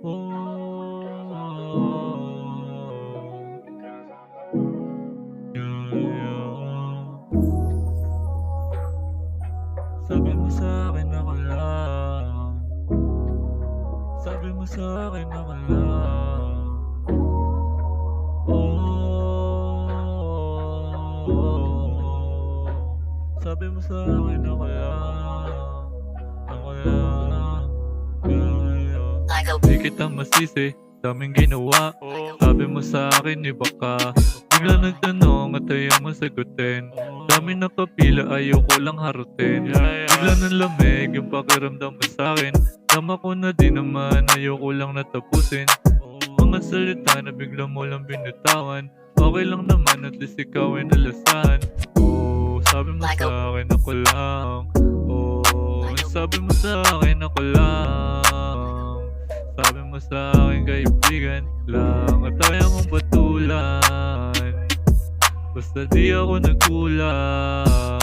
Yeah, sabi mo sa'kin ako lang. Sabi mo sa'kin ako lang. Sabi mo sa'kin ako lang. Ako lang. Di kita masisi, daming ginawa. Sabi mo sa'kin iba ka. Bigla nagtanong at ayaw mo sagutin. Dami nakapila, ayoko lang harutin. Bigla ng lamig yung pakiramdam mo sa'kin. Tama ko na din naman, ayoko lang natapusin. Mga salita na bigla mo lang binitawan. Okay lang naman, at least ikaw ay nalasahan. Sabi mo sa'kin ako lang. Sabi mo sa'kin ako lang. Sabi mo sa'kin kaibigan lang. At ayaw mong patulan. Basta di ako nagkulang.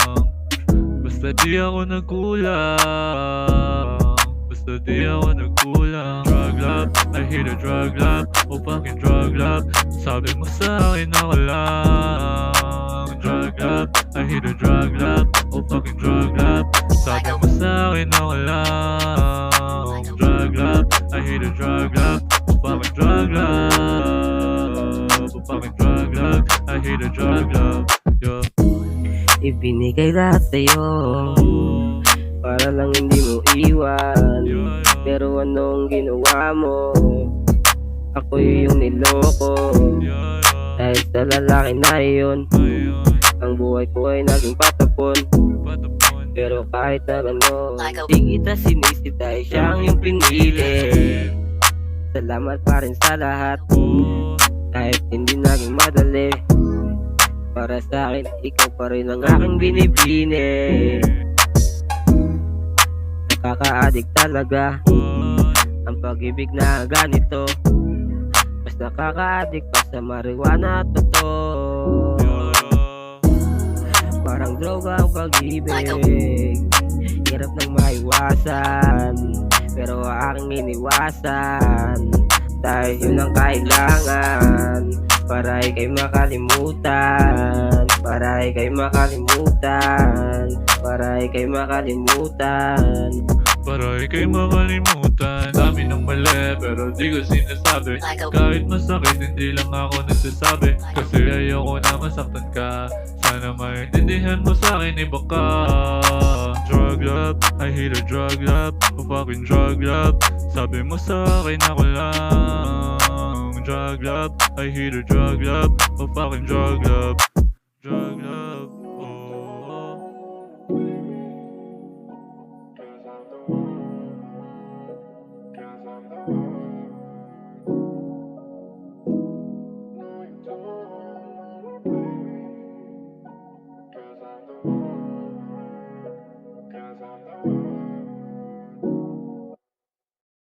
Basta di ako nagkulang. Basta di ako nagkulang. Drug love, I hate a drug love. Oh fucking drug love. Sabi mo sa'kin ako lang. Drug love, I hate a drug love. Oh fucking drug love. Sabi mo sa'kin ako lang. Drug love, I hate a drug love. Oh fucking drug love. Oh fucking drug love, I hate a drug love. Yeah. Ibinigay lahat sa'yo para lang hindi mo iwan. Pero anong ginawa mo? Ako yung niloko. Dahil sa lalaki na yun, ang buhay ko ay naging patapon. Pero kahit na ano, di kita sinisi dahil siyang yung pinili. Salamat pa rin sa lahat, kahit hindi naging madali. Para sa akin, ikaw pa rin ang aking binibini. Nakaka-addict talaga ang pag-ibig na ganito. Mas nakaka-addict pa sa marijuana at totoo. Parang droga ang pag-ibig, hirap nang maiwasan, pero aking iniwasan. Dahil yun ang kailangan para ika'y makalimutan. Para ika'y makalimutan. Para ika'y makalimutan. Para ika'y makalimutan. Dami ng mali pero di ko sinasabi. Kahit masakit hindi lang ako nagsasabi. Kasi ayoko na masaktan ka. Sana maintindihan mo sa'kin iba ka. Drug love, I hate a drug love. Oh fucking drug love. Sabi mo sa'kin ako lang. Drug love, I hate a drug love. Oh fucking drug love. Drug